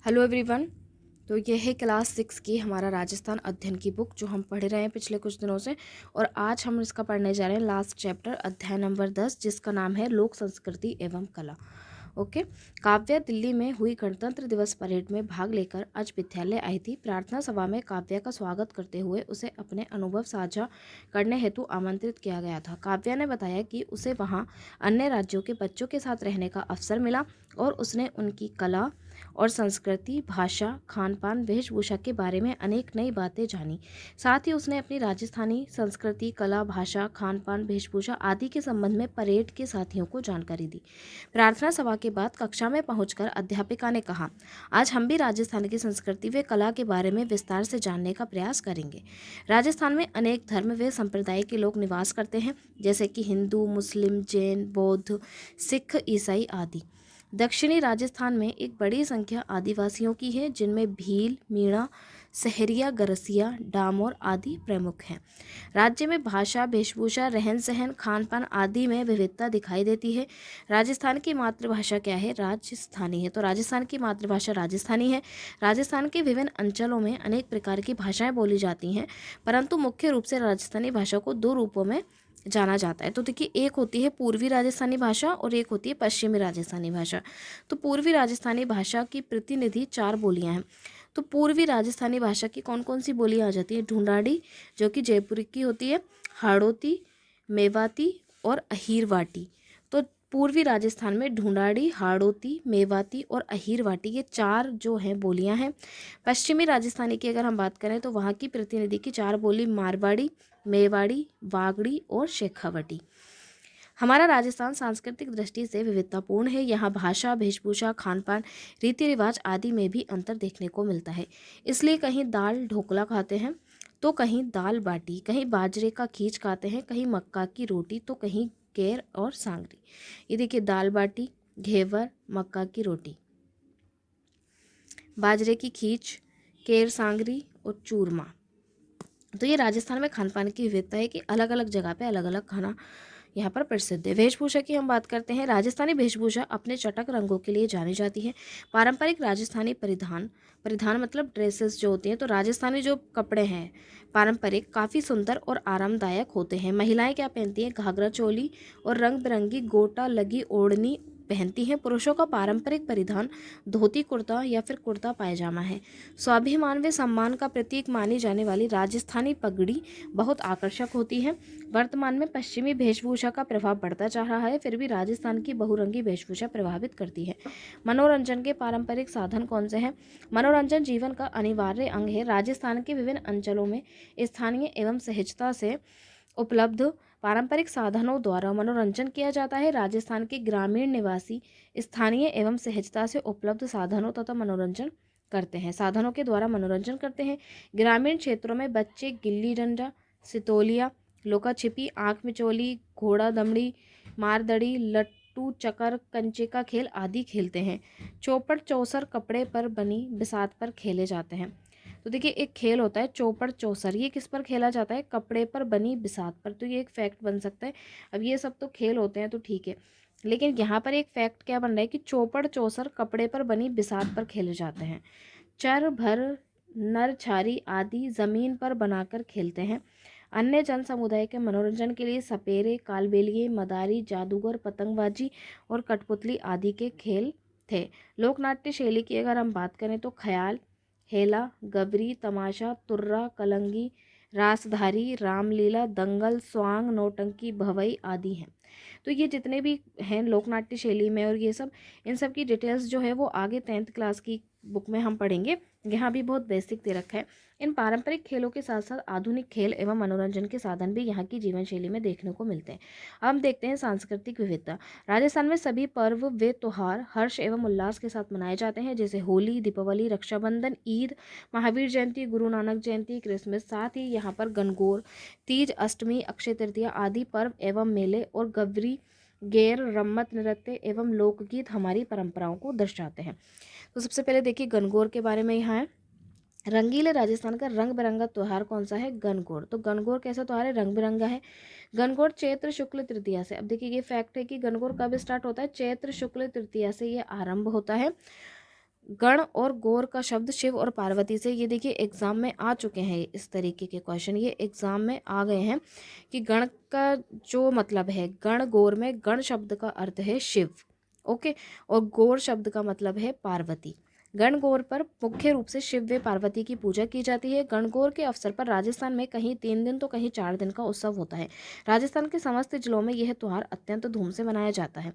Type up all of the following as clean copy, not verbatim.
Hello everyone. तो यह है क्लास 6 की हमारा राजस्थान अध्ययन की बुक जो हम पढ़ रहे हैं पिछले कुछ दिनों से। और आज हम इसका पढ़ने जा रहे हैं लास्ट चैप्टर अध्याय नंबर 10 जिसका नाम है लोक संस्कृति एवं कला। ओके। काव्या दिल्ली में हुई गणतंत्र दिवस परेड में भाग लेकर आज विद्यालय आई थी। प्रार्थना सभा में काव्या का स्वागत करते हुए उसे अपने अनुभव साझा करने हेतु आमंत्रित किया गया था। काव्या ने बताया कि उसे वहां अन्य राज्यों के बच्चों के साथ रहने का अवसर मिला और उसने उनकी कला और संस्कृति, भाषा, खान पान, वेशभूषा के बारे में अनेक नई बातें जानी। साथ ही उसने अपनी राजस्थानी संस्कृति, कला, भाषा, खान पान, वेशभूषा आदि के संबंध में परेड के साथियों को जानकारी दी। प्रार्थना सभा के बाद कक्षा में पहुंचकर अध्यापिका ने कहा, आज हम भी राजस्थान की संस्कृति व कला के बारे में विस्तार से जानने का प्रयास करेंगे। राजस्थान में अनेक धर्म व संप्रदाय के लोग निवास करते हैं, जैसे कि हिंदू, मुस्लिम, जैन, बौद्ध, सिख, ईसाई आदि। दक्षिणी राजस्थान में एक बड़ी संख्या आदिवासियों की है, जिनमें भील, मीणा, सहरिया, गरसिया, डामोर आदि प्रमुख हैं। राज्य में भाषा, वेशभूषा, रहन सहन, खान पान आदि में विविधता दिखाई देती है। राजस्थान की मातृभाषा क्या है? राजस्थानी है। तो राजस्थान की मातृभाषा राजस्थानी है। राजस्थान के विभिन्न अंचलों में अनेक प्रकार की भाषाएं बोली जाती हैं, परंतु मुख्य रूप से राजस्थानी भाषा को दो रूपों में जाना जाता है। तो देखिए, एक होती है पूर्वी राजस्थानी भाषा और एक होती है पश्चिमी राजस्थानी भाषा। तो पूर्वी राजस्थानी भाषा की प्रतिनिधि 4 बोलियां हैं। तो पूर्वी राजस्थानी भाषा की कौन कौन सी बोलियां आ जाती है? ढूंढाड़ी जो कि जयपुर की होती है, हाड़ौती, मेवाती और अहीरवाटी। तो पूर्वी राजस्थान में ढूंढाड़ी, हाड़ौती, मेवाती और अहीरवाटी ये 4 जो हैं बोलियां हैं। पश्चिमी राजस्थानी की अगर हम बात करें तो वहाँ की प्रतिनिधि की 4 बोली मारवाड़ी, मेवाड़ी, वागड़ी और शेखावटी। हमारा राजस्थान सांस्कृतिक दृष्टि से विविधतापूर्ण है। यहाँ भाषा, वेशभूषा, खान पान, रीति रिवाज आदि में भी अंतर देखने को मिलता है। इसलिए कहीं दाल ढोकला खाते हैं तो कहीं दाल बाटी, कहीं बाजरे का खींच खाते हैं, कहीं मक्का की रोटी तो कहीं केर और सांगरी। ये देखिए, दाल बाटी, घेवर, मक्का की रोटी, बाजरे की खींच, केर सांगरी और चूरमा। तो ये राजस्थान में खान पान की विविधता है कि अलग अलग जगह पे अलग अलग खाना यहाँ पर प्रसिद्ध है। वेशभूषा की हम बात करते हैं। राजस्थानी वेशभूषा अपने चटक रंगों के लिए जानी जाती है। पारंपरिक राजस्थानी परिधान परिधान मतलब ड्रेसेस जो होती हैं, तो राजस्थानी जो कपड़े हैं पारंपरिक काफ़ी सुंदर और आरामदायक होते हैं। महिलाएं क्या पहनती हैं? घाघरा चोली और रंग बिरंगी गोटा लगी ओढ़नी पहनती हैं। पुरुषों का पारंपरिक परिधान धोती कुर्ता या फिर कुर्ता पायजामा है। स्वाभिमान व सम्मान का प्रतीक मानी जाने वाली राजस्थानी पगड़ी बहुत आकर्षक होती है। वर्तमान में पश्चिमी वेशभूषा का प्रभाव बढ़ता जा रहा है, फिर भी राजस्थान की बहुरंगी वेशभूषा प्रभावित करती है। मनोरंजन के पारंपरिक साधन कौन से हैं? मनोरंजन जीवन का अनिवार्य अंग है। राजस्थान के विभिन्न अंचलों में स्थानीय एवं सहजता से उपलब्ध पारंपरिक साधनों द्वारा मनोरंजन किया जाता है। राजस्थान के ग्रामीण निवासी स्थानीय एवं सहजता से उपलब्ध साधनों तथा मनोरंजन करते हैं साधनों के द्वारा मनोरंजन करते हैं। ग्रामीण क्षेत्रों में बच्चे गिल्ली डंडा, सितोलिया, लुका छिपी, आंख मिचोली, घोड़ा दमड़ी, मारदड़ी, लट्टू चकर, कंचे का खेल आदि खेलते हैं। चौपड़ चौसर कपड़े पर बनी बिसात पर खेले जाते हैं। तो देखिए, एक खेल होता है चौपड़ चौसर, ये किस पर खेला जाता है? कपड़े पर बनी बिसात पर। तो ये एक फैक्ट बन सकता है। अब ये सब तो खेल होते हैं तो ठीक है, लेकिन यहाँ पर एक फैक्ट क्या बन रहा है कि चौपड़ चौसर कपड़े पर बनी बिसात पर खेले जाते हैं। चर भर नर छारी आदि जमीन पर बनाकर खेलते हैं। अन्य जन समुदाय के मनोरंजन के लिए सपेरे, कालबेलिए, मदारी, जादूगर, पतंगबाजी और कठपुतली आदि के खेल थे। लोकनाट्य शैली की अगर हम बात करें तो ख्याल, हेला, गबरी, तमाशा, तुर्रा, कलंगी, रासधारी, रामलीला, दंगल, स्वांग, नौटंकी, भवई आदि हैं। तो ये जितने भी हैं लोकनाट्य शैली में, और ये सब इन सब की डिटेल्स जो है वो आगे 10th क्लास की बुक में हम पढ़ेंगे। यहाँ भी बहुत बेसिक दे रखा है। इन पारंपरिक खेलों के साथ साथ आधुनिक खेल एवं मनोरंजन के साधन भी यहाँ की जीवन शैली में देखने को मिलते हैं। अब हम देखते हैं सांस्कृतिक विविधता। राजस्थान में सभी पर्व व त्योहार हर्ष एवं उल्लास के साथ मनाए जाते हैं, जैसे होली, दीपावली, रक्षाबंधन, ईद, महावीर जयंती, गुरु नानक जयंती, क्रिसमस। साथ ही यहाँ पर गणगौर, तीज, अष्टमी, अक्षय तृतीया आदि पर्व एवं मेले और गवरी, गैर, रम्मत, नृत्य एवं लोकगीत हमारी परंपराओं को दर्शाते हैं। तो सबसे पहले देखिए गणगौर के बारे में यहाँ है। रंगीले राजस्थान का रंग बिरंगा त्योहार कौन सा है? गणगौर। तो गणगौर कैसा त्योहार है? रंग बिरंगा है। गणगौर चैत्र शुक्ल तृतीया से, अब देखिए ये फैक्ट है कि गणगौर कब स्टार्ट होता है? चैत्र शुक्ल तृतीया से ये आरंभ होता है। गण और गौर का शब्द शिव और पार्वती से, ये देखिए एग्जाम में आ चुके हैं इस तरीके के क्वेश्चन, ये एग्जाम में आ गए हैं कि गण का जो मतलब है, गण गौर में गण शब्द का अर्थ है शिव, ओके, और गौर शब्द का मतलब है पार्वती। गणगौर पर मुख्य रूप से शिव व पार्वती की पूजा की जाती है। गणगौर के अवसर पर राजस्थान में कहीं 3 दिन तो कहीं 4 दिन का उत्सव होता है। राजस्थान के समस्त जिलों में यह त्यौहार अत्यंत धूम से मनाया जाता है।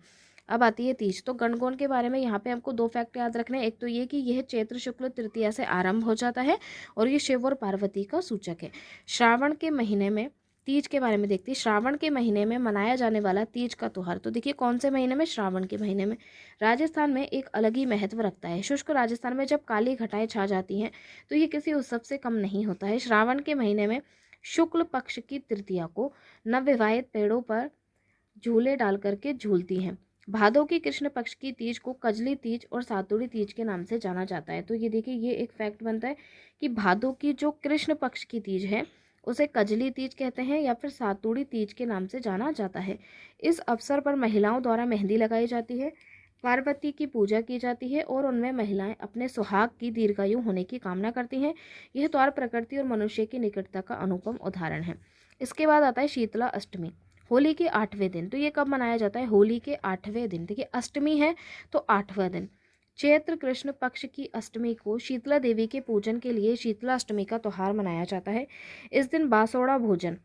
अब आती है तीज। तो गणगौर के बारे में यहाँ पे आपको 2 फैक्ट याद रखने हैं। एक तो ये कि यह चैत्र शुक्ल तृतीया से आरंभ हो जाता है और ये शिव और पार्वती का सूचक है। श्रावण के महीने में तीज के बारे में देखते हैं। श्रावण के महीने में मनाया जाने वाला तीज का त्यौहार, तो देखिए कौन से महीने में, श्रावण के महीने में, राजस्थान में एक अलग ही महत्व रखता है। शुष्क राजस्थान में जब काली घटाएं छा जाती हैं तो ये किसी उत्सव से कम नहीं होता है। श्रावण के महीने में शुक्ल पक्ष की तृतीया को नवविवाहित पेड़ों पर झूले डाल करके झूलती हैं। भादों की कृष्ण पक्ष की तीज को कजली तीज और सातुड़ी तीज के नाम से जाना जाता है। तो ये देखिए ये एक फैक्ट बनता है कि भादों की जो कृष्ण पक्ष की तीज है उसे कजली तीज कहते हैं या फिर सातुड़ी तीज के नाम से जाना जाता है। इस अवसर पर महिलाओं द्वारा मेहंदी लगाई जाती है, पार्वती की पूजा की जाती है और उनमें महिलाएं अपने सुहाग की दीर्घायु होने की कामना करती हैं। यह त्यौहार प्रकृति और मनुष्य की निकटता का अनुपम उदाहरण है। इसके बाद आता है शीतला अष्टमी, होली के 8वें दिन। तो ये कब मनाया जाता है? होली के 8वें दिन। देखिए अष्टमी है तो 8वां दिन। चैत्र कृष्ण पक्ष की अष्टमी को शीतला देवी के पूजन के लिए शीतला अष्टमी का त्यौहार मनाया जाता है। इस दिन बासोड़ा भोजन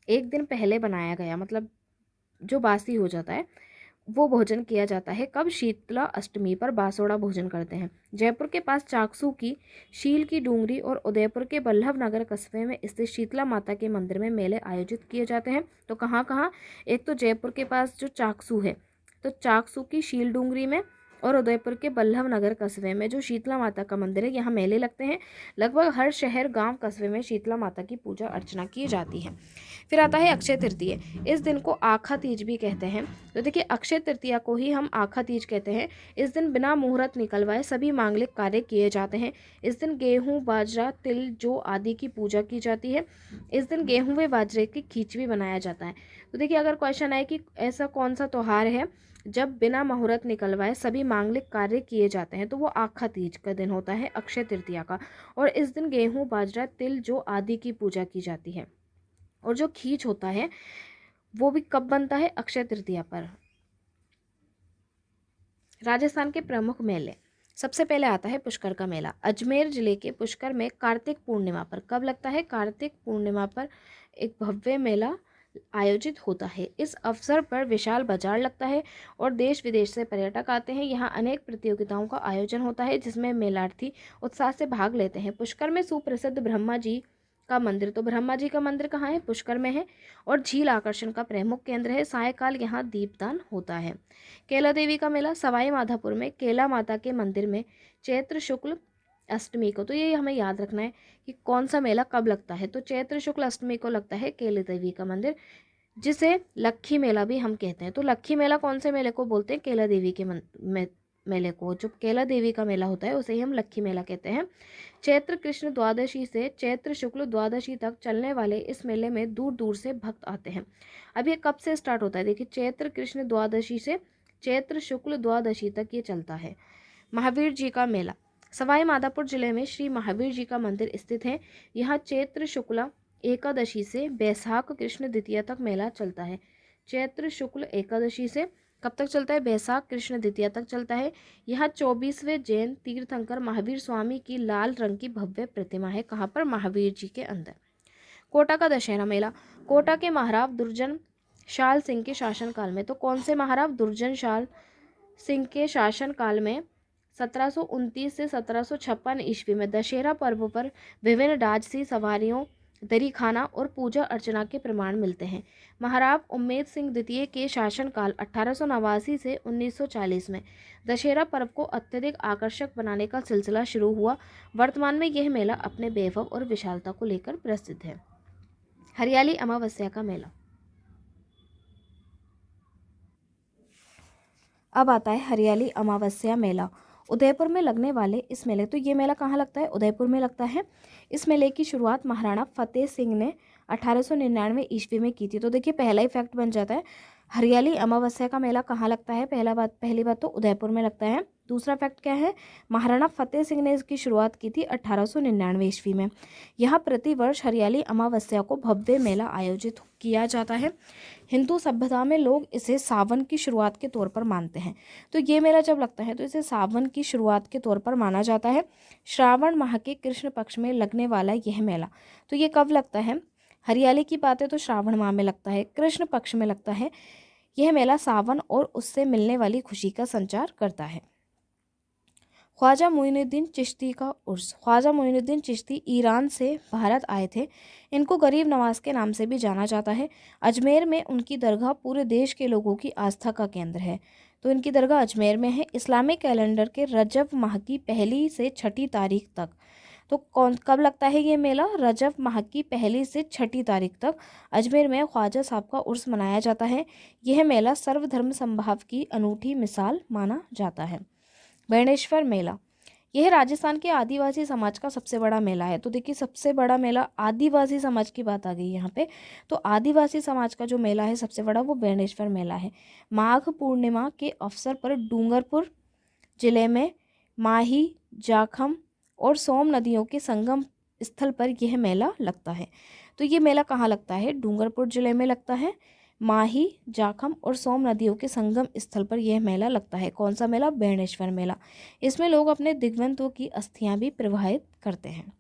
एक दिन पहले बनाया गया, मतलब जो बासी हो जाता है वो भोजन किया जाता है। कब? शीतला अष्टमी पर बासोड़ा भोजन करते हैं। जयपुर के पास चाकसू की शील की डूंगरी और उदयपुर के बल्लभ नगर कस्बे में स्थित शीतला माता के मंदिर में मेले आयोजित किए जाते हैं। तो कहाँ कहाँ? एक तो जयपुर के पास जो चाकसू है, तो चाकसू की शील डूंगरी में, और उदयपुर के बल्लभ नगर कस्बे में जो शीतला माता का मंदिर है, यहाँ मेले लगते हैं। लगभग हर शहर गांव कस्बे में शीतला माता की पूजा अर्चना की जाती है। फिर आता है अक्षय तृतीय। इस दिन को आखा तीज भी कहते हैं। तो देखिए अक्षय तृतीया को ही हम आखा तीज कहते हैं। इस दिन बिना मुहूर्त निकलवाए सभी मांगलिक कार्य किए जाते हैं। इस दिन गेहूं, बाजरा, तिल, जौ आदि की पूजा की जाती है। इस दिन गेहूं व बाजरे की खिचड़ी बनाया जाता है। तो देखिए अगर क्वेश्चन आए कि ऐसा कौन सा त्यौहार है जब बिना मुहूर्त निकलवाए सभी मांगलिक कार्य किए जाते हैं, तो वो आखा तीज का दिन होता है, अक्षय तृतीया का। और इस दिन गेहूं, बाजरा, तिल, जौ आदि की पूजा की जाती है। और जो खीच होता है वो भी कब बनता है? अक्षय तृतीया पर। राजस्थान के प्रमुख मेले, सबसे पहले आता है पुष्कर का मेला। अजमेर जिले के पुष्कर में कार्तिक पूर्णिमा पर, कब लगता है? कार्तिक पूर्णिमा पर एक भव्य मेला आयोजित होता है। इस अवसर पर विशाल बाजार लगता है और देश विदेश से पर्यटक आते हैं। यहाँ अनेक प्रतियोगिताओं का आयोजन होता है जिसमें मेलार्थी उत्साह से भाग लेते हैं। पुष्कर में सुप्रसिद्ध ब्रह्मा जी का मंदिर, तो ब्रह्मा जी का मंदिर कहाँ है? पुष्कर में है। और झील आकर्षण का प्रमुख केंद्र है। सायकाल यहाँ दीपदान होता है। केला देवी का मेला सवाई माधोपुर में केला माता के मंदिर में चैत्र शुक्ल अष्टमी को, तो ये हमें याद रखना है कि कौन सा मेला कब लगता है। तो चैत्र शुक्ल अष्टमी को लगता है केला देवी का मंदिर, जिसे लक्खी मेला भी हम कहते हैं। तो लक्खी मेला कौन से मेले को बोलते हैं? केला देवी के मेले को। जो केला देवी का मेला होता है उसे ही हम लक्खी मेला कहते हैं। चैत्र कृष्ण द्वादशी से चैत्र शुक्ल द्वादशी तक चलने वाले इस मेले में दूर दूर से भक्त आते हैं। अब ये कब से स्टार्ट होता है? देखिए चैत्र कृष्ण द्वादशी से चैत्र शुक्ल द्वादशी तक ये चलता है। महावीर जी का मेला, सवाई माधोपुर जिले में श्री महावीर जी का मंदिर स्थित है। यहाँ चैत्र शुक्ला एकादशी से बैसाख कृष्ण द्वितीया तक मेला चलता है। चैत्र शुक्ल एकादशी से कब तक चलता है? बैसाख कृष्ण द्वितीया तक चलता है। यहाँ 24वें जैन तीर्थंकर महावीर स्वामी की लाल रंग की भव्य प्रतिमा है। कहाँ पर? महावीर जी के अंदर। कोटा का दशहरा मेला, कोटा के महाराव दुर्जन शाल सिंह के शासनकाल में, तो कौन से महाराव? दुर्जन शाल सिंह के शासनकाल में 1729 से 1756 ईस्वी में दशहरा पर्व पर विभिन्न राजसी सवारियों, दरी खाना और पूजा अर्चना के प्रमाण मिलते हैं। महाराव उम्मेद सिंह द्वितीय के शासनकाल 1889 से 1940 में दशहरा पर्व को अत्यधिक आकर्षक बनाने का सिलसिला शुरू हुआ। वर्तमान में यह मेला अपने वैभव और विशालता को लेकर प्रसिद्ध है। हरियाली अमावस्या का मेला, अब आता है हरियाली अमावस्या मेला। उदयपुर में लगने वाले इस मेले, तो ये मेला कहाँ लगता है? उदयपुर में लगता है। इस मेले की शुरुआत महाराणा फतेह सिंह ने 1899 ईस्वी में की थी। तो देखिए पहला ही फैक्ट बन जाता है, हरियाली अमावस्या का मेला कहाँ लगता है? पहली बात तो उदयपुर में लगता है। दूसरा फैक्ट क्या है? महाराणा फतेह सिंह ने इसकी शुरुआत की थी 1899 ईस्वी में। यहाँ प्रतिवर्ष हरियाली अमावस्या को भव्य मेला आयोजित किया जाता है। हिंदू सभ्यता में लोग इसे सावन की शुरुआत के तौर पर मानते हैं। तो ये मेला जब लगता है तो इसे सावन की शुरुआत के तौर पर माना जाता है। श्रावण माह के कृष्ण पक्ष में लगने वाला यह मेला, तो ये कब लगता है? हरियाली की बात है तो श्रावण माह में लगता है, कृष्ण पक्ष में लगता है। यह मेला सावन और उससे मिलने वाली खुशी का संचार करता है। ख्वाजा मोइनुद्दीन चिश्ती का उर्स। ख्वाजा मोइनुद्दीन चिश्ती ईरान से भारत आए थे। इनको गरीब नवाज के नाम से भी जाना जाता है। अजमेर में उनकी दरगाह पूरे देश के लोगों की आस्था का केंद्र है। तो इनकी दरगाह अजमेर में है। इस्लामिक कैलेंडर के रजब माह की 1 से 6 तारीख तक, तो कब लगता है ये मेला? रजब माह की 1 से 6 तारीख तक अजमेर में ख्वाजा साहब का उर्स मनाया जाता है। यह मेला सर्वधर्म संभाव की अनूठी मिसाल माना जाता है। बेणेश्वर मेला, यह राजस्थान के आदिवासी समाज का सबसे बड़ा मेला है। तो देखिए, सबसे बड़ा मेला, आदिवासी समाज की बात आ गई यहाँ पे, तो आदिवासी समाज का जो मेला है सबसे बड़ा, वो बेणेश्वर मेला है। माघ पूर्णिमा के अवसर पर डूंगरपुर जिले में माही, जाखम और सोम नदियों के संगम स्थल पर यह मेला लगता है। तो ये मेला कहाँ लगता है? डूंगरपुर जिले में लगता है। माही, जाखम और सोम नदियों के संगम स्थल पर यह मेला लगता है। कौन सा मेला? बेणेश्वर मेला। इसमें लोग अपने दिग्वंतों की अस्थियां भी प्रवाहित करते हैं।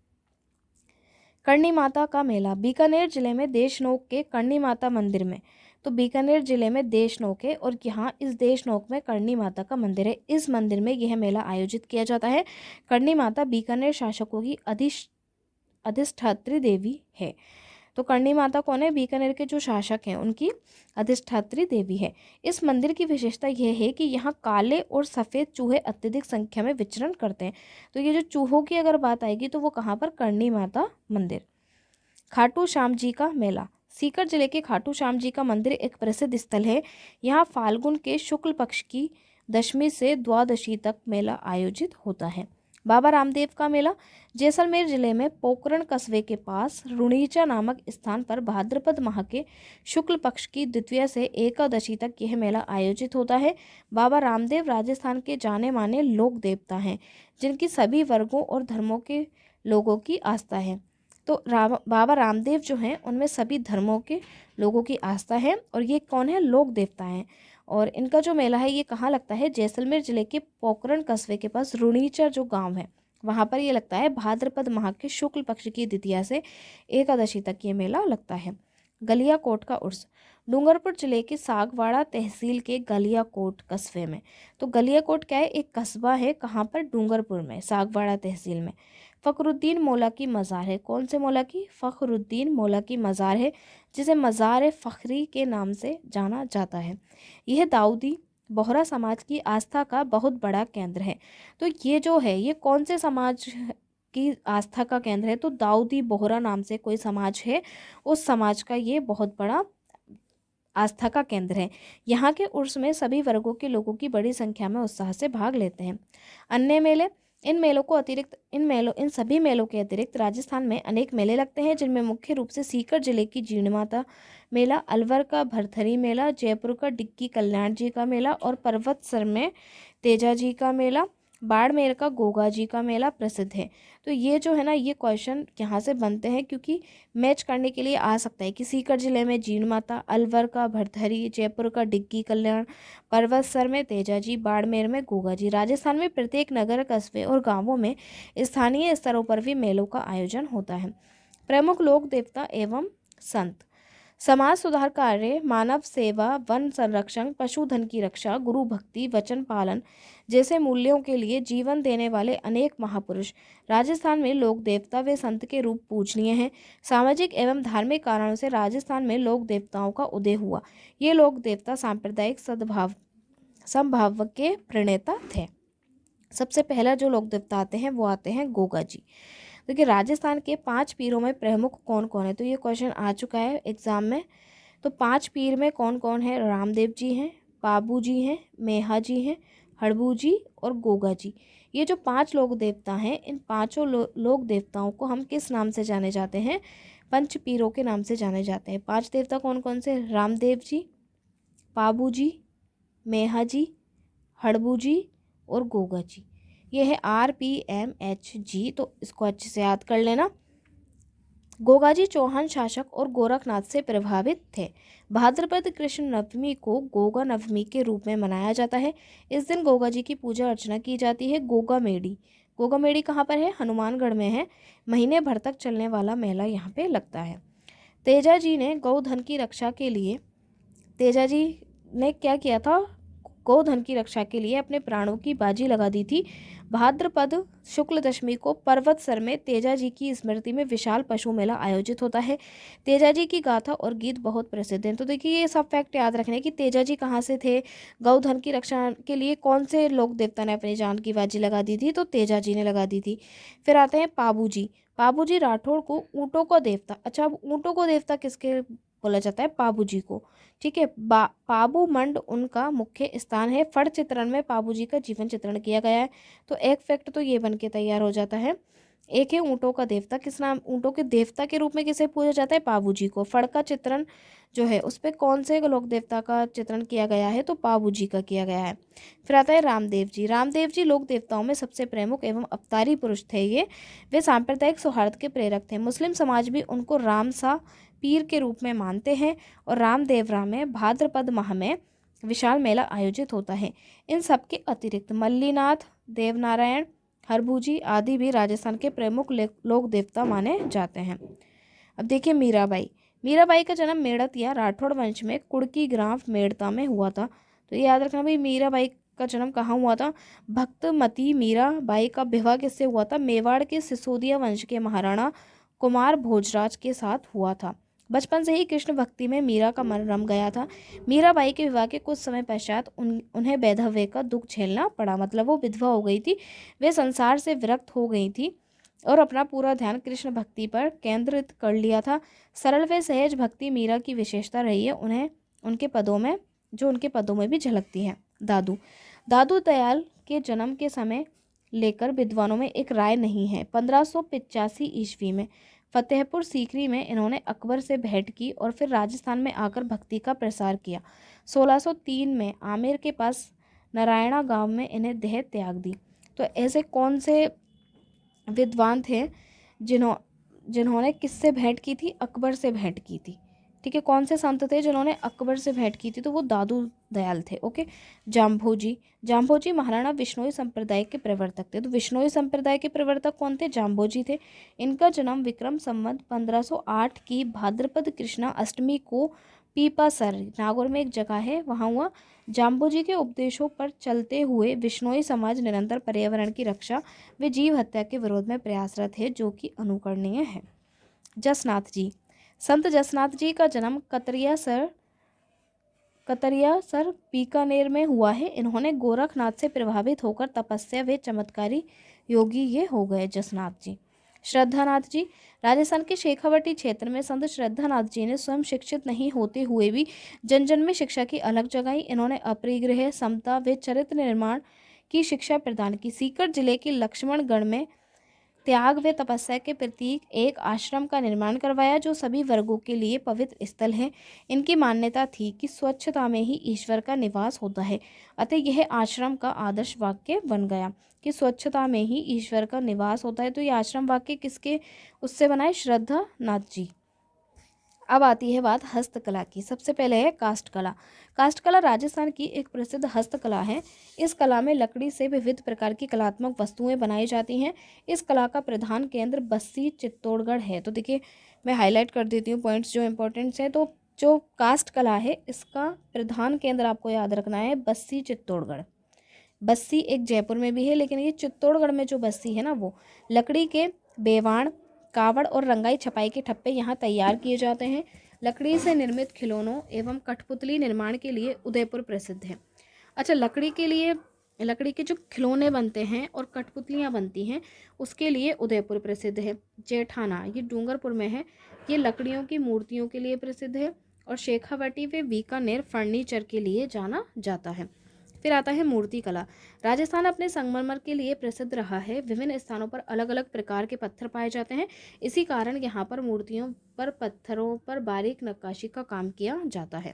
करणी माता का मेला, बीकानेर जिले में देशनोक के करणी माता मंदिर में, तो बीकानेर जिले में देशनोक है और यहाँ इस देशनोक में करणी माता का मंदिर है। इस मंदिर में यह मेला आयोजित किया जाता है। करणी माता बीकानेर शासकों की अधिष्ठात्री देवी है। तो करणी माता कौन है? बीकानेर के जो शासक हैं उनकी अधिष्ठात्री देवी है। इस मंदिर की विशेषता यह है कि यहाँ काले और सफ़ेद चूहे अत्यधिक संख्या में विचरण करते हैं। तो ये जो चूहों की अगर बात आएगी तो वो कहाँ पर? करणी माता मंदिर। खाटू श्याम जी का मेला, सीकर जिले के खाटू श्याम जी का मंदिर एक प्रसिद्ध स्थल है। यहाँ फाल्गुन के शुक्ल पक्ष की 10वीं से द्वादशी तक मेला आयोजित होता है। बाबा रामदेव का मेला, जैसलमेर जिले में पोकरण कस्बे के पास रुणीचा नामक स्थान पर भाद्रपद माह के शुक्ल पक्ष की 2वीं से एकादशी तक यह मेला आयोजित होता है। बाबा रामदेव राजस्थान के जाने माने लोक देवता हैं, जिनकी सभी वर्गों और धर्मों के लोगों की आस्था है। तो बाबा रामदेव जो हैं उनमें सभी धर्मों के लोगों की आस्था है और ये कौन है? लोक देवता हैं। और इनका जो मेला है ये कहाँ लगता है? जैसलमेर जिले के पोकरण कस्बे के पास रुणीचा जो गांव है वहाँ पर ये लगता है। भाद्रपद माह के शुक्ल पक्ष की 2वीं से एकादशी तक ये मेला लगता है। गलियाकोट का उर्स, डूंगरपुर जिले के सागवाड़ा तहसील के गलियाकोट कस्बे में, तो गलियाकोट क्या है? एक कस्बा है। कहाँ पर? डूंगरपुर में, सागवाड़ा तहसील में। फ़खरुद्दीन मौला की मज़ार है। कौन से मौला की? फ़खरुद्दीन मौला की मज़ार है, जिसे मज़ार फ़खरी के नाम से जाना जाता है। यह दाऊदी बोहरा समाज की आस्था का बहुत बड़ा केंद्र है। तो ये जो है ये कौन से समाज की आस्था का केंद्र है? तो दाऊदी बोहरा नाम से कोई समाज है, उस समाज का ये बहुत बड़ा आस्था का केंद्र है। यहाँ के उर्स में सभी वर्गों के लोगों की बड़ी संख्या में उत्साह से भाग लेते हैं। अन्य मेले, इन सभी मेलों के अतिरिक्त राजस्थान में अनेक मेले लगते हैं, जिनमें मुख्य रूप से सीकर जिले की जीण माता मेला, अलवर का भरथरी मेला, जयपुर का डिक्की कल्याण जी का मेला और पर्वतसर में तेजा जी का मेला, बाड़मेर का गोगा जी का मेला प्रसिद्ध है। तो ये जो है ना, ये क्वेश्चन यहाँ से बनते हैं क्योंकि मैच करने के लिए आ सकता है कि सीकर जिले में जीण माता, अलवर का भरथरी, जयपुर का डिग्गी कल्याण, पर्वतसर में तेजा जी, बाड़मेर में गोगा जी। राजस्थान में प्रत्येक नगर, कस्बे और गांवों में स्थानीय स्तरों पर भी मेलों का आयोजन होता है। प्रमुख लोक देवता एवं संत, समाज सुधार कार्य, मानव सेवा, वन संरक्षण, पशुधन की रक्षा, गुरु भक्ति, वचन पालन जैसे मूल्यों के लिए जीवन देने वाले अनेक महापुरुष राजस्थान में लोक देवता व संत के रूप पूजनीय हैं। सामाजिक एवं धार्मिक कारणों से राजस्थान में लोक देवताओं का उदय हुआ। ये लोक देवता सांप्रदायिक समभाव के प्रणेता थे। सबसे पहला जो लोक देवता आते हैं वो आते हैं गोगा जी। देखिए, राजस्थान के 5 पीरों में प्रमुख कौन कौन है? तो ये क्वेश्चन आ चुका है एग्जाम में। तो 5 पीर में कौन कौन है? रामदेव जी हैं, पाबू जी हैं, मेहा जी हैं, हड़बू जी और गोगा जी। ये जो 5 लोक देवता हैं, इन पांचों लोक देवताओं को हम किस नाम से जाने जाते हैं? पंच पीरों के नाम से जाने जाते हैं। 5 देवता कौन कौन से? रामदेव जी, पाबूजी, मेहाजी, हड़बूजी और गोगाजी। ये है RPMHG, तो इसको अच्छे से याद कर लेना। गोगाजी चौहान शासक और गोरखनाथ से प्रभावित थे। भाद्रपद कृष्ण नवमी को गोगा नवमी के रूप में मनाया जाता है। इस दिन गोगा जी की पूजा अर्चना की जाती है। गोगा मेड़ी कहाँ पर है? हनुमानगढ़ में है। महीने भर तक चलने वाला मेला यहाँ पे लगता है। तेजाजी ने गौधन की रक्षा के लिए तेजाजी ने क्या किया था? गोधन की रक्षा के लिए अपने प्राणों की बाजी लगा दी थी। भाद्रपद शुक्ल दशमी को पर्वतसर में तेजाजी की स्मृति में विशाल पशु मेला आयोजित होता है। तेजाजी की गाथा और गीत बहुत प्रसिद्ध हैं। तो देखिए ये सब फैक्ट याद रखने कि तेजाजी कहाँ से थे, गौधन की रक्षा के लिए कौन से लोक देवता ने अपनी जान की बाजी लगा दी थी, तो तेजाजी ने लगा दी थी। फिर आते हैं पाबूजी। पाबूजी राठौड़ को ऊँटों का देवता, अच्छा अब ऊँटों को देवता किसके बोला जाता है? पाबूजी को। ठीक है। पाबू मंड उनका मुख्य स्थान है। फड़ चित्रण में पाबूजी का जीवन चित्रण किया गया है। तो एक फैक्ट तो ये बन के तैयार हो जाता है। एक है ऊँटों का देवता, किस नाम? ऊँटों के देवता के रूप में किसे पूजा जाता है? पाबूजी को। फड़ का चित्रण जो है उस पर कौन से लोक देवता का चित्रण किया गया है? तो पाबूजी का किया गया है। फिर आता है रामदेव जी। रामदेव जी लोक देवताओं में सबसे प्रमुख एवं अवतारी पुरुष थे। वे सांप्रदायिक सौहार्द के प्रेरक थे। मुस्लिम समाज भी उनको रामसा पीर के रूप में मानते हैं और रामदेवरा में भाद्रपद माह में विशाल मेला आयोजित होता है। इन सब के अतिरिक्त मल्लीनाथ, देवनारायण, हरभूजी आदि भी राजस्थान के प्रमुख लोक देवता माने जाते हैं। अब देखिए मीराबाई का जन्म मेड़त या राठौड़ वंश में कुड़की ग्राम मेड़ता में हुआ था। तो ये याद रखना भाई, मीराबाई का जन्म कहाँ हुआ था? भक्तमती मीराबाई का विवाह किससे हुआ था? मेवाड़ के सिसोदिया वंश के महाराणा कुमार भोजराज के साथ हुआ था। बचपन से ही कृष्ण भक्ति में मीरा का मन रम गया था। मीराबाई के विवाह के कुछ समय पश्चात उन्हें वैधव्य का दुख झेलना पड़ा, मतलब वो विधवा हो गई थी। वे संसार से विरक्त हो गई थी और अपना पूरा ध्यान कृष्ण भक्ति पर केंद्रित कर लिया था। सरल व सहज भक्ति मीरा की विशेषता रही है, उन्हें उनके पदों में भी झलकती है। दादू दयाल के जन्म के समय लेकर विद्वानों में एक राय नहीं है। 1585 ईस्वी में फतेहपुर सीकरी में इन्होंने अकबर से भेंट की और फिर राजस्थान में आकर भक्ति का प्रसार किया। 1603 में आमेर के पास नारायणा गांव में इन्हें देह त्याग दी। तो ऐसे कौन से विद्वान थे जिन्होंने किससे भेंट की थी? अकबर से भेंट की थी। ठीक है, कौन से संत थे जिन्होंने अकबर से भेंट की थी? तो वो दादू दयाल थे। ओके। जाम्भोजी महाराणा विश्नोई संप्रदाय के प्रवर्तक थे। तो विश्नोई संप्रदाय के प्रवर्तक कौन थे? जाम्भोजी थे। इनका जन्म विक्रम संवत 1508 की भाद्रपद कृष्णा अष्टमी को पीपासर नागौर में एक जगह है वहाँ हुआ। जाम्भोजी के उपदेशों पर चलते हुए विश्नोई समाज निरंतर पर्यावरण की रक्षा व जीव हत्या के विरोध में प्रयासरत है, जो कि अनुकरणीय है। जसनाथ जी। संत जसनाथ जी का जन्म कतरिया सर बीकानेर में हुआ है। इन्होंने गोरखनाथ से प्रभावित होकर तपस्या व चमत्कारी योगी ये हो गए जसनाथ जी। श्रद्धानाथ जी। राजस्थान के शेखावटी क्षेत्र में संत श्रद्धानाथ जी ने स्वयं शिक्षित नहीं होते हुए भी जन जन में शिक्षा की अलग जगाई। इन्होंने अपरिग्रह, समता व चरित्र निर्माण की शिक्षा प्रदान की। सीकर जिले के लक्ष्मणगढ़ में त्याग व तपस्या के प्रतीक एक आश्रम का निर्माण करवाया, जो सभी वर्गों के लिए पवित्र स्थल है। इनकी मान्यता थी कि स्वच्छता में ही ईश्वर का निवास होता है, अतः यह आश्रम का आदर्श वाक्य बन गया कि स्वच्छता में ही ईश्वर का निवास होता है। तो ये आश्रम वाक्य किसके उससे बनाए? श्रद्धानाथ जी। अब आती है बात हस्तकला की। सबसे पहले है काष्ठ कला। काष्ठ कला राजस्थान की एक प्रसिद्ध हस्तकला है। इस कला में लकड़ी से विविध प्रकार की कलात्मक वस्तुएं बनाई जाती हैं। इस कला का प्रधान केंद्र बस्सी चित्तौड़गढ़ है। तो देखिए मैं हाईलाइट कर देती हूँ पॉइंट्स जो इंपॉर्टेंट्स हैं। तो जो काष्ठ कला है इसका प्रधान केंद्र आपको याद रखना है बस्सी चित्तौड़गढ़। बस्सी एक जयपुर में भी है, लेकिन ये चित्तौड़गढ़ में जो बस्सी है ना, वो लकड़ी के बेवाण, कावड़ और रंगाई छपाई के ठप्पे यहाँ तैयार किए जाते हैं। लकड़ी से निर्मित खिलौनों एवं कठपुतली निर्माण के लिए उदयपुर प्रसिद्ध है। अच्छा, लकड़ी के जो खिलौने बनते हैं और कठपुतलियाँ बनती हैं उसके लिए उदयपुर प्रसिद्ध है। जेठाना ये डूंगरपुर में है, ये लकड़ियों की मूर्तियों के लिए प्रसिद्ध है। और शेखावटी व बीकानेर फर्नीचर के लिए जाना जाता है। फिर आता है मूर्ति कला। राजस्थान अपने संगमरमर के लिए प्रसिद्ध रहा है। विभिन्न स्थानों पर अलग अलग प्रकार के पत्थर पाए जाते हैं। इसी कारण यहाँ पर मूर्तियों पर पत्थरों पर बारीक नक्काशी का काम किया जाता है।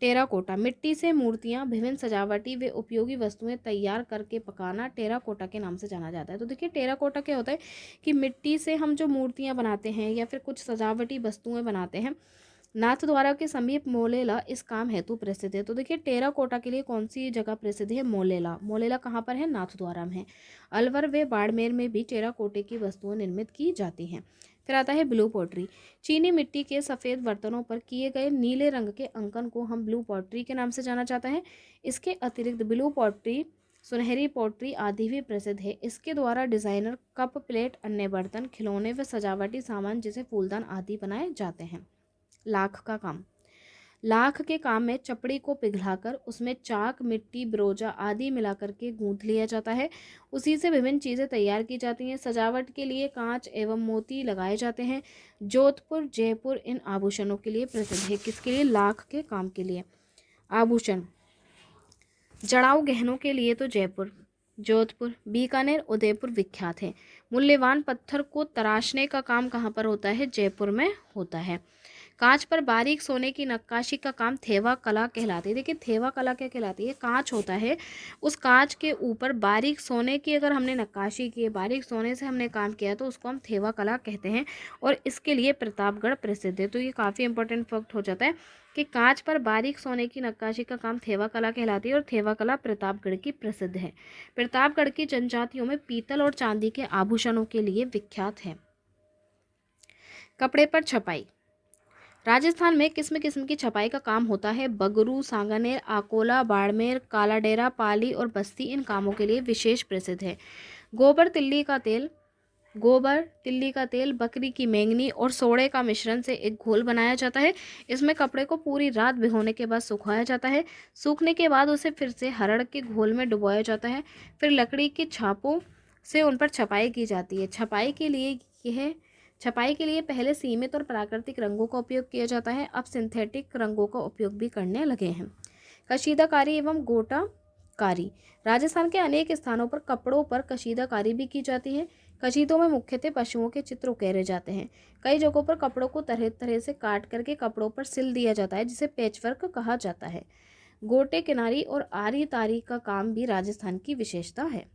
टेराकोटा, मिट्टी से मूर्तियाँ, विभिन्न सजावटी व उपयोगी वस्तुएं तैयार करके पकाना टेराकोटा के नाम से जाना जाता है। तो देखिए टेराकोटा क्या होता है कि मिट्टी से हम जो मूर्तियाँ बनाते हैं या फिर कुछ सजावटी वस्तुएं बनाते हैं। नाथद्वारा के समीप मोलेला इस काम हेतु प्रसिद्ध है। तो देखिए टेराकोटा के लिए कौन सी जगह प्रसिद्ध है? मोलेला। मोलेला कहाँ पर है? नाथद्वारा में है। अलवर व बाड़मेर में भी टेराकोटे की वस्तुएं निर्मित की जाती हैं। फिर आता है ब्लू पॉटरी। चीनी मिट्टी के सफ़ेद बर्तनों पर किए गए नीले रंग के अंकन को हम ब्लू पॉटरी के नाम से जाना जाता है। इसके अतिरिक्त ब्लू पॉटरी, सुनहरी पॉटरी आदि भी प्रसिद्ध है। इसके द्वारा डिज़ाइनर कप, प्लेट, अन्य बर्तन, खिलौने व सजावटी सामान जैसे फूलदान आदि बनाए जाते हैं। लाख का काम। लाख के काम में चपड़ी को पिघलाकर उसमें चाक, मिट्टी, ब्रोजा आदि मिलाकर के गूंथ लिया जाता है। उसी से विभिन्न चीज़ें तैयार की जाती हैं। सजावट के लिए कांच एवं मोती लगाए जाते हैं। जोधपुर, जयपुर इन आभूषणों के लिए प्रसिद्ध है। किसके लिए? लाख के काम के लिए। आभूषण, जड़ाऊ गहनों के लिए तो जयपुर, जोधपुर, बीकानेर, उदयपुर विख्यात है। मूल्यवान पत्थर को तराशने का काम कहाँ पर होता है? जयपुर में होता है। कांच पर बारीक सोने की नक्काशी का काम थेवा कला कहलाती है। देखिए थेवा कला क्या कहलाती है? कांच होता है, उस कांच के ऊपर बारीक सोने की अगर हमने नक्काशी की है, बारीक सोने से हमने काम किया तो उसको हम थेवा कला कहते हैं और इसके लिए प्रतापगढ़ प्रसिद्ध है। तो ये काफ़ी इंपॉर्टेंट फैक्ट हो जाता है कि कांच पर बारीक सोने की नक्काशी का काम थेवा कला कहलाती है और थेवा कला प्रतापगढ़ की प्रसिद्ध है। प्रतापगढ़ की जनजातियों में पीतल और चांदी के आभूषणों के लिए विख्यात है। कपड़े पर छपाई। राजस्थान में किस्म किस्म की छपाई का काम होता है। बगरू, सांगानेर, आकोला, बाड़मेर, कालाडेरा, पाली और बस्ती इन कामों के लिए विशेष प्रसिद्ध है। गोबर, तिल्ली का तेल, बकरी की मेंगनी और सोडे का मिश्रण से एक घोल बनाया जाता है। इसमें कपड़े को पूरी रात भिगोने के बाद सुखाया जाता है। सूखने के बाद उसे फिर से हरड़ के घोल में डुबोया जाता है। फिर लकड़ी की छापों से उन पर छपाई की जाती है। छपाई के लिए पहले सीमित और प्राकृतिक रंगों का उपयोग किया जाता है, अब सिंथेटिक रंगों का उपयोग भी करने लगे हैं। कशीदाकारी एवं गोटाकारी। राजस्थान के अनेक स्थानों पर कपड़ों पर कशीदाकारी भी की जाती है। कशीदों में मुख्यतः पशुओं के चित्र उकेरे जाते हैं। कई जगहों पर कपड़ों को तरह तरह से काट करके कपड़ों पर सिल दिया जाता है, जिसे पैचवर्क कहा जाता है। गोटे, किनारी और आरी तारी का काम भी राजस्थान की विशेषता है।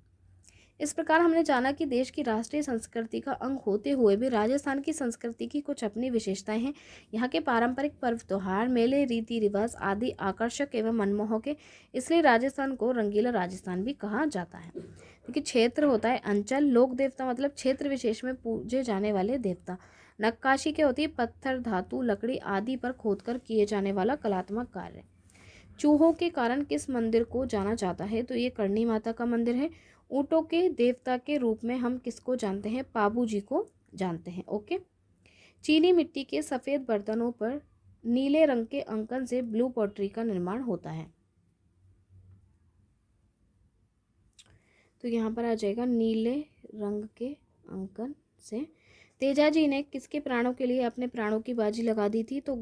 इस प्रकार हमने जाना कि देश की राष्ट्रीय संस्कृति का अंग होते हुए भी राजस्थान की संस्कृति की कुछ अपनी विशेषताएं हैं। यहाँ के पारंपरिक पर्व, त्योहार, मेले, रीति रिवाज आदि आकर्षक एवं मनमोहक है, इसलिए राजस्थान को रंगीला राजस्थान भी कहा जाता है। क्योंकि क्षेत्र होता है अंचल, लोक देवता मतलब क्षेत्र विशेष में पूजे जाने वाले देवता। नक्काशी क्या होती है? पत्थर, धातु, लकड़ी आदि पर खोदकर किए जाने वाला कलात्मक कार्य। चूहों के कारण किस मंदिर को जाना जाता है? तो ये करणी माता का मंदिर है। ऊँटों के देवता के रूप में हम किसको जानते हैं? पाबू जी को जानते हैं। ओके। चीनी मिट्टी के सफ़ेद बर्तनों पर नीले रंग के अंकन से ब्लू पॉटरी का निर्माण होता है। तो यहाँ पर आ जाएगा नीले रंग के अंकन से। तेजाजी ने किसके प्राणों के लिए अपने प्राणों की बाजी लगा दी थी? तो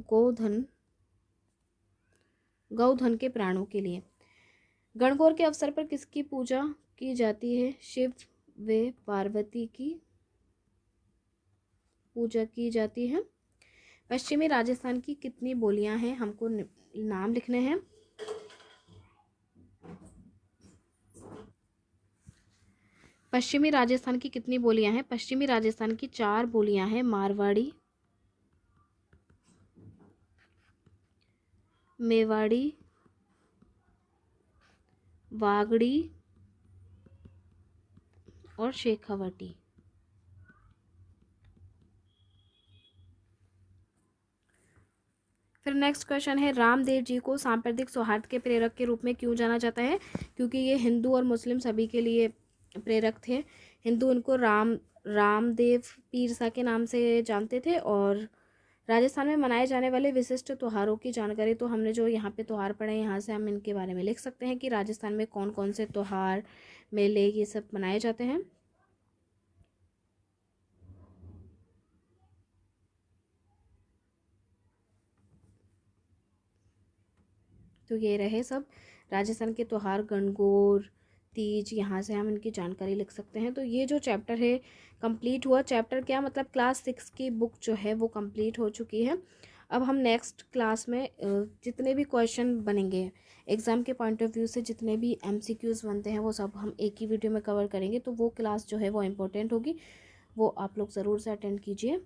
गौधन के प्राणों के लिए। गणगौर के अवसर पर किसकी पूजा की जाती है? शिव व पार्वती की पूजा की जाती है। पश्चिमी राजस्थान की कितनी बोलियां हैं? हमको नाम लिखने हैं। पश्चिमी राजस्थान की कितनी बोलियां हैं? पश्चिमी राजस्थान की 4 बोलियां हैं। मारवाड़ी, मेवाड़ी, वागड़ी और शेखावटी। फिर नेक्स्ट क्वेश्चन है, रामदेव जी को सांप्रदायिक सौहार्द के प्रेरक के रूप में क्यों जाना जाता है? क्योंकि ये हिंदू और मुस्लिम सभी के लिए प्रेरक थे। हिंदू इनको रामदेव पीरसा के नाम से जानते थे। और राजस्थान में मनाए जाने वाले विशिष्ट त्योहारों की जानकारी तो हमने जो यहाँ पे त्योहार पढ़े यहाँ से हम इनके बारे में लिख सकते हैं कि राजस्थान में कौन कौन से त्योहार, मेले ये सब मनाए जाते हैं। तो ये रहे सब राजस्थान के त्योहार, गणगौर, तीज, यहाँ से हम इनकी जानकारी लिख सकते हैं। तो ये जो चैप्टर है कंप्लीट हुआ। चैप्टर क्या मतलब क्लास 6 की बुक जो है वो कंप्लीट हो चुकी है। अब हम नेक्स्ट क्लास में जितने भी क्वेश्चन बनेंगे एग्ज़ाम के पॉइंट ऑफ व्यू से, जितने भी MCQs बनते हैं वो सब हम एक ही वीडियो में कवर करेंगे। तो वो क्लास जो है वो इम्पोर्टेंट होगी, वो आप लोग ज़रूर से अटेंड कीजिए।